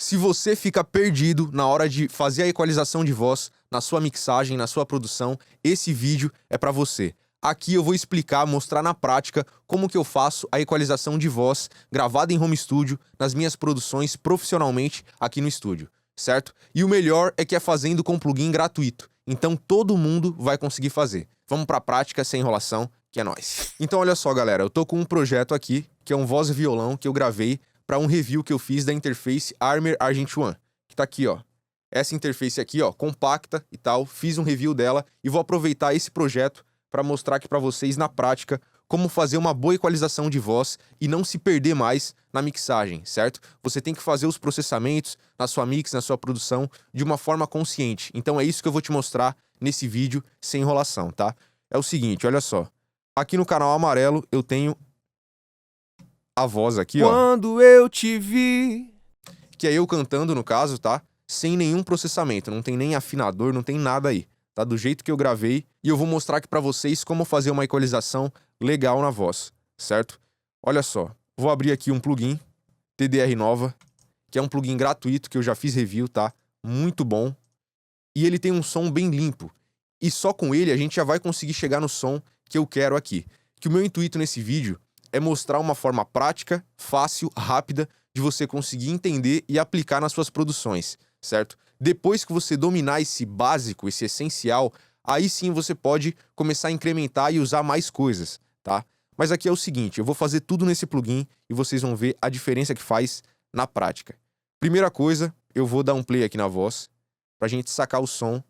Se você fica perdido na hora de fazer a equalização de voz, na sua mixagem, na sua produção, esse vídeo é para você. Aqui eu vou explicar, mostrar na prática como que eu faço a equalização de voz gravada em home studio nas minhas produções profissionalmente aqui no estúdio, certo? E o melhor é que é fazendo com plugin gratuito, então todo mundo vai conseguir fazer. Vamos para a prática sem enrolação, que é nóis. Então olha só galera, eu tô com um projeto aqui, que é um voz e violão que eu gravei para um review que eu fiz da interface Armer Argent One, que tá aqui, ó. Essa interface aqui, ó, compacta e tal, fiz um review dela e vou aproveitar esse projeto para mostrar aqui para vocês na prática como fazer uma boa equalização de voz e não se perder mais na mixagem, certo? Você tem que fazer os processamentos na sua mix, na sua produção, de uma forma consciente. Então é isso que eu vou te mostrar nesse vídeo sem enrolação, tá? É o seguinte, olha só. Aqui no canal Amarelo eu tenho a voz aqui, ó. Quando eu te vi. Que é eu cantando, no caso, tá? Sem nenhum processamento, não tem nem afinador, não tem nada aí. Tá do jeito que eu gravei e eu vou mostrar aqui pra vocês como fazer uma equalização legal na voz, certo? Olha só, vou abrir aqui um plugin, TDR Nova, que é um plugin gratuito que eu já fiz review, tá? Muito bom. E ele tem um som bem limpo. E só com ele a gente já vai conseguir chegar no som que eu quero aqui. Que o meu intuito nesse vídeo é mostrar uma forma prática, fácil, rápida, de você conseguir entender e aplicar nas suas produções, certo? Depois que você dominar esse básico, esse essencial, aí sim você pode começar a incrementar e usar mais coisas, tá? Mas aqui é o seguinte, eu vou fazer tudo nesse plugin e vocês vão ver a diferença que faz na prática. Primeira coisa, eu vou dar um play aqui na voz, pra gente sacar o som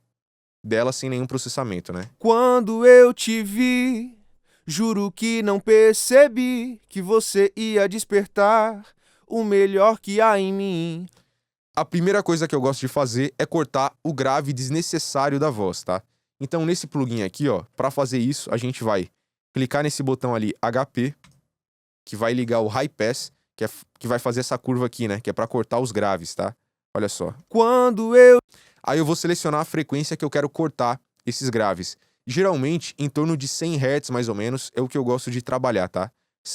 dela sem nenhum processamento, né? Quando eu te vi, juro que não percebi que você ia despertar o melhor que há em mim. A primeira coisa que eu gosto de fazer é cortar o grave desnecessário da voz, tá? Então nesse plugin aqui, ó, para fazer isso, a gente vai clicar nesse botão ali HP, que vai ligar o High Pass, que vai fazer essa curva aqui, né? Que é para cortar os graves, tá? Olha só. Quando eu... Aí eu vou selecionar a frequência que eu quero cortar esses graves. Geralmente, em torno de 100 Hz, mais ou menos, é o que eu gosto de trabalhar, tá?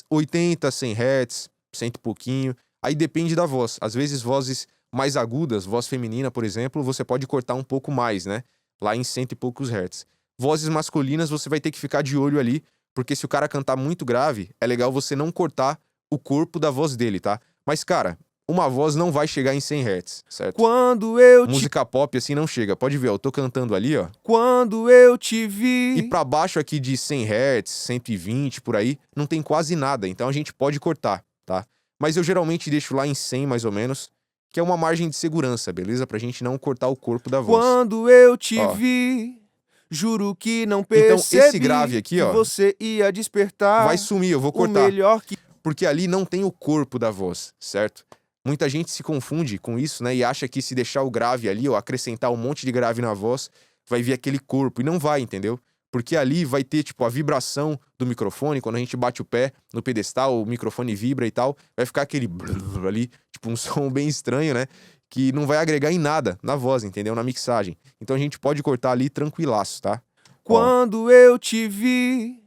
80, 100 Hz, 100 e pouquinho. Aí depende da voz. Às vezes, vozes mais agudas, voz feminina, por exemplo, você pode cortar um pouco mais, né? Lá em 100 e poucos Hz. Vozes masculinas, você vai ter que ficar de olho ali, porque se o cara cantar muito grave, é legal você não cortar o corpo da voz dele, tá? Mas, cara, uma voz não vai chegar em 100 Hz, certo? Quando eu te... Música pop assim não chega. Pode ver, ó, eu tô cantando ali, ó. Quando eu te vi... E pra baixo aqui de 100 Hz, 120, por aí, não tem quase nada. Então a gente pode cortar, tá? Mas eu geralmente deixo lá em 100, mais ou menos, que é uma margem de segurança, beleza? Pra gente não cortar o corpo da voz. Quando eu te Ó. vi, juro que não Então percebi esse grave aqui, que ó, você ia despertar vai sumir, eu vou o cortar. melhor que... Porque ali não tem o corpo da voz, certo? Muita gente se confunde com isso, né? E acha que se deixar o grave ali, ou acrescentar um monte de grave na voz, vai vir aquele corpo. E não vai, entendeu? Porque ali vai ter, tipo, a vibração do microfone. Quando a gente bate o pé no pedestal, o microfone vibra e tal. Vai ficar aquele brrr ali, tipo, um som bem estranho, né? Que não vai agregar em nada na voz, entendeu? Na mixagem. Então a gente pode cortar ali tranquilaço, tá? Quando eu te vi...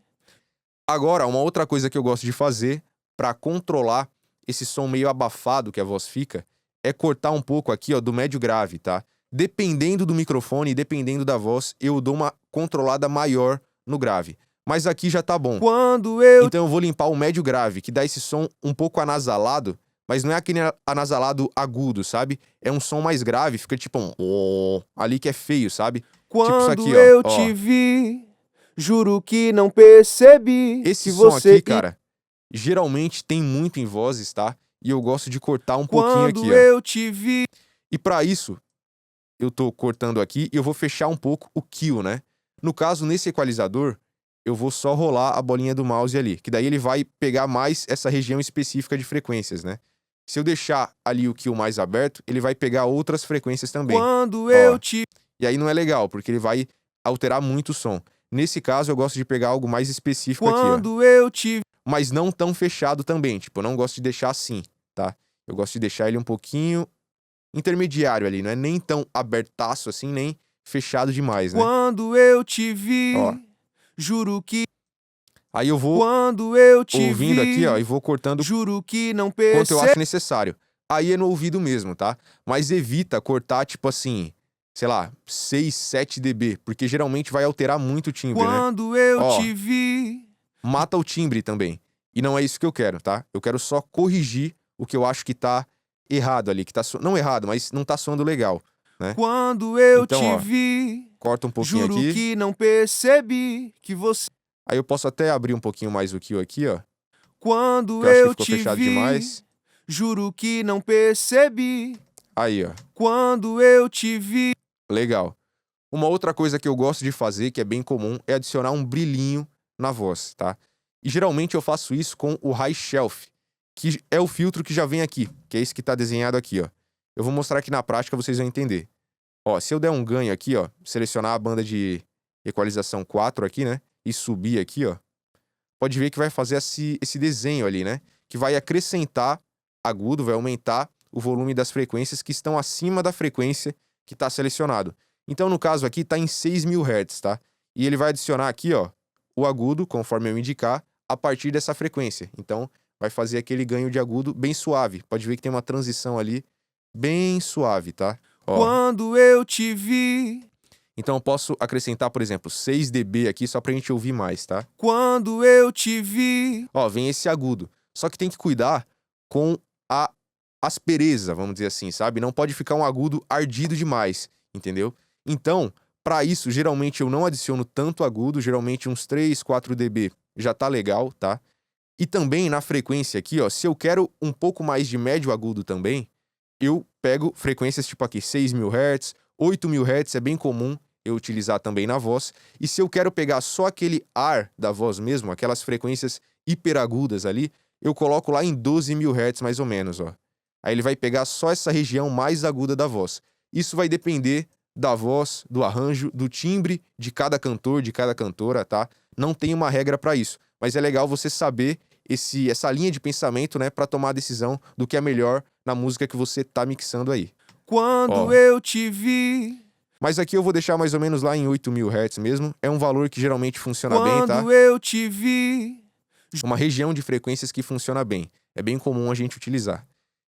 Agora, uma outra coisa que eu gosto de fazer pra controlar esse som meio abafado que a voz fica, é cortar um pouco aqui, ó, do médio grave, tá? Dependendo do microfone, dependendo da voz, eu dou uma controlada maior no grave. Mas aqui já tá bom. Quando eu... Então eu vou limpar o médio grave, que dá esse som um pouco anasalado, mas não é aquele anasalado agudo, sabe? É um som mais grave, fica tipo um... ali que é feio, sabe? Quando tipo isso aqui, eu ó. te vi, juro que não percebi Esse que som você... aqui, cara, geralmente tem muito em vozes, tá? E eu gosto de cortar um pouquinho aqui, Quando ó. eu te vi... E pra isso, eu tô cortando aqui e eu vou fechar um pouco o kill, né? No caso, nesse equalizador, eu vou só rolar a bolinha do mouse ali, que daí ele vai pegar mais essa região específica de frequências, né? Se eu deixar ali o kill mais aberto, ele vai pegar outras frequências também. Quando eu te... E aí não é legal, porque ele vai alterar muito o som. Nesse caso, eu gosto de pegar algo mais específico aqui, ó. Quando eu te... Mas não tão fechado também, tipo, eu não gosto de deixar assim, tá? Eu gosto de deixar ele um pouquinho intermediário ali, não é nem tão abertaço assim, nem fechado demais, né? Quando eu te vi, Ó. juro que... Aí eu vou Quando eu te ouvindo vi, aqui, ó, e vou cortando juro que não quanto eu acho percebi... necessário. aí é no ouvido mesmo, tá? Mas evita cortar, tipo assim, sei lá, 6, 7 dB, porque geralmente vai alterar muito o timbre, né? Quando eu Ó, te vi. mata o timbre também. E não é isso que eu quero, tá? Eu quero só corrigir o que eu acho que tá errado ali, que tá não errado, mas não tá soando legal, né? Quando eu Então, te ó, vi. corta um pouquinho Juro aqui. que não percebi que você. Aí eu posso até abrir um pouquinho mais o kill aqui, ó, que Quando eu acho que eu ficou te fechado vi. demais. Juro que não percebi. Aí, ó, Quando eu te vi. legal. Uma outra coisa que eu gosto de fazer, que é bem comum, é adicionar um brilhinho na voz, tá? E geralmente eu faço isso com o High Shelf, que é o filtro que já vem aqui, que é esse que tá desenhado aqui, ó. Eu vou mostrar aqui na prática, vocês vão entender. Ó, se eu der um ganho aqui, ó, selecionar a banda de equalização 4 aqui, né, e subir aqui, ó, pode ver que vai fazer esse desenho ali, né, que vai acrescentar agudo, vai aumentar o volume das frequências que estão acima da frequência que está selecionado. Então, no caso aqui, está em 6.000 Hz, tá? E ele vai adicionar aqui, ó, o agudo, conforme eu indicar, a partir dessa frequência. Então, vai fazer aquele ganho de agudo bem suave. Pode ver que tem uma transição ali bem suave, tá? Ó, Quando eu te vi. então eu posso acrescentar, por exemplo, 6 dB aqui só pra gente ouvir mais, tá? Quando eu te vi. Ó, vem esse agudo. Só que tem que cuidar com a aspereza, vamos dizer assim, sabe? Não pode ficar um agudo ardido demais, entendeu? Então, para isso, geralmente eu não adiciono tanto agudo, geralmente uns 3, 4 dB já tá legal, tá? E também na frequência aqui, ó, se eu quero um pouco mais de médio agudo também, eu pego frequências tipo aqui 6.000 Hz, 8.000 Hz é bem comum eu utilizar também na voz. E se eu quero pegar só aquele ar da voz mesmo, aquelas frequências hiperagudas ali, eu coloco lá em 12.000 Hz mais ou menos, ó. Aí ele vai pegar só essa região mais aguda da voz. Isso vai depender da voz, do arranjo, do timbre de cada cantor, de cada cantora, tá? Não tem uma regra para isso, mas é legal você saber essa linha de pensamento, né, para tomar a decisão do que é melhor na música que você tá mixando aí. Quando Ó, eu te vi. mas aqui eu vou deixar mais ou menos lá em 8.000 Hz mesmo. É um valor que geralmente funciona bem, tá? Quando eu te vi. Uma região de frequências que funciona bem. É bem comum a gente utilizar.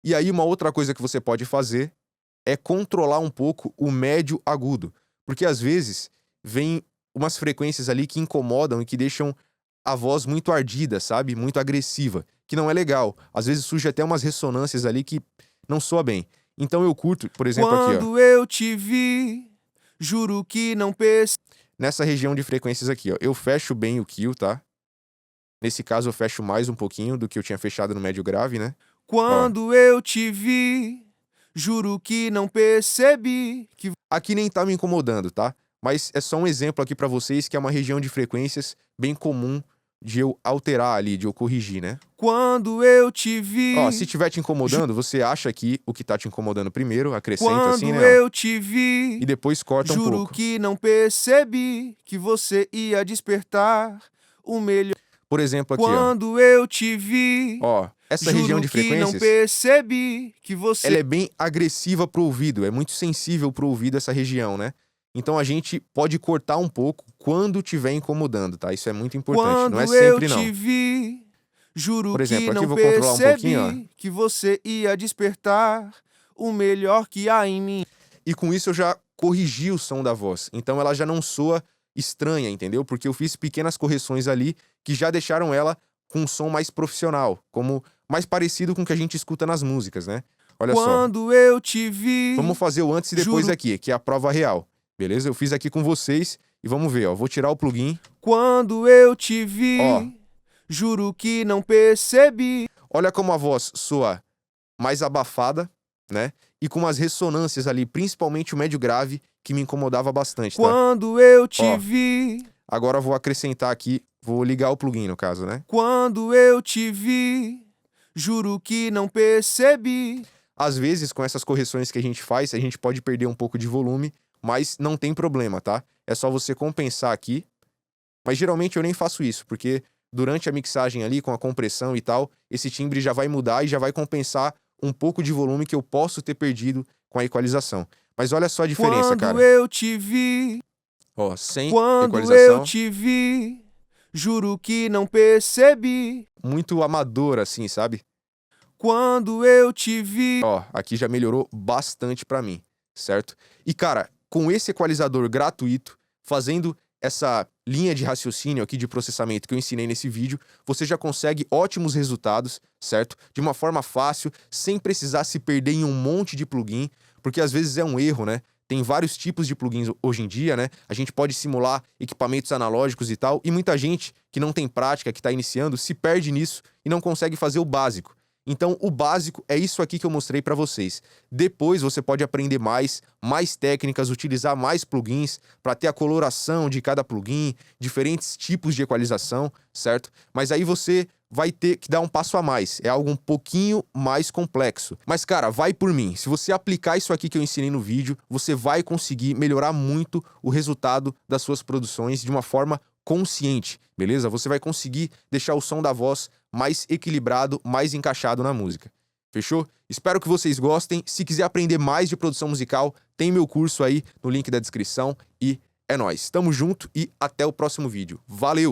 E aí uma outra coisa que você pode fazer é controlar um pouco o médio agudo. Porque às vezes vem umas frequências ali que incomodam e que deixam a voz muito ardida, sabe? Muito agressiva. Que não é legal. Às vezes surge até umas ressonâncias ali que não soa bem. Então eu curto, por exemplo, aqui, ó. Quando eu te vi. Juro que não percebi. Nessa região de frequências aqui, ó. Eu fecho bem o kill, tá? Nesse caso eu fecho mais um pouquinho do que eu tinha fechado no médio grave, né? Quando eu te vi. Juro que não percebi que. Aqui nem tá me incomodando, tá? Mas é só um exemplo aqui pra vocês que é uma região de frequências bem comum de eu alterar ali, de eu corrigir, né? Quando eu te vi. Ó, se tiver te incomodando, você acha aqui o que tá te incomodando primeiro, acrescenta Quando assim, né? Ó, eu te vi. e depois corta um Juro pouco. que não percebi que você ia despertar o melhor. Por exemplo, aqui, ó. Quando eu te vi. Ó, essa Juro região de que não frequências, percebi que você. ela é bem agressiva pro ouvido, é muito sensível pro ouvido essa região, né? Então a gente pode cortar um pouco quando tiver incomodando, tá? Isso é muito importante, não é Quando eu sempre te não. vi. Juro Por exemplo, que aqui eu não vou controlar um pouquinho, ó. percebi que você ia despertar o melhor que há em mim. E com isso eu já corrigi o som da voz. Então ela já não soa estranha, entendeu? Porque eu fiz pequenas correções ali que já deixaram ela com um som mais profissional, como mais parecido com o que a gente escuta nas músicas, né? Olha só. Quando eu te vi. Vamos fazer o antes e depois Juro. aqui, que é a prova real. Beleza? Eu fiz aqui com vocês e vamos ver, ó. Vou tirar o plugin. Quando eu te vi. Ó. Juro que não percebi. Olha como a voz soa mais abafada, né? E com umas ressonâncias ali, principalmente o médio grave, que me incomodava bastante, tá? Quando eu te Ó. vi. Agora eu vou acrescentar aqui, vou ligar o plugin no caso, né? Quando eu te vi. Juro que não percebi. Às vezes, com essas correções que a gente faz, a gente pode perder um pouco de volume, mas não tem problema, tá? É só você compensar aqui. Mas geralmente eu nem faço isso, porque durante a mixagem ali, com a compressão e tal, esse timbre já vai mudar e já vai compensar um pouco de volume que eu posso ter perdido com a equalização. Mas olha só a diferença, Quando cara. eu te vi. Ó, sem Quando eu equalização, te vi. Juro que não percebi. muito amador assim, sabe? Quando eu te vi... Ó, aqui já melhorou bastante pra mim, certo? E cara, com esse equalizador gratuito, fazendo essa linha de raciocínio aqui de processamento que eu ensinei nesse vídeo, você já consegue ótimos resultados, certo? De uma forma fácil, sem precisar se perder em um monte de plugin, porque às vezes é um erro, né? Tem vários tipos de plugins hoje em dia, né? A gente pode simular equipamentos analógicos e tal, e muita gente que não tem prática, que está iniciando, se perde nisso e não consegue fazer o básico. Então, o básico é isso aqui que eu mostrei para vocês. Depois você pode aprender mais técnicas, utilizar mais plugins para ter a coloração de cada plugin, diferentes tipos de equalização, certo? Mas aí você vai ter que dar um passo a mais. É algo um pouquinho mais complexo. Mas, cara, vai por mim. Se você aplicar isso aqui que eu ensinei no vídeo, você vai conseguir melhorar muito o resultado das suas produções de uma forma consciente, beleza? Você vai conseguir deixar o som da voz mais equilibrado, mais encaixado na música. Fechou? Espero que vocês gostem. Se quiser aprender mais de produção musical, tem meu curso aí no link da descrição e é nóis. Tamo junto e até o próximo vídeo. Valeu!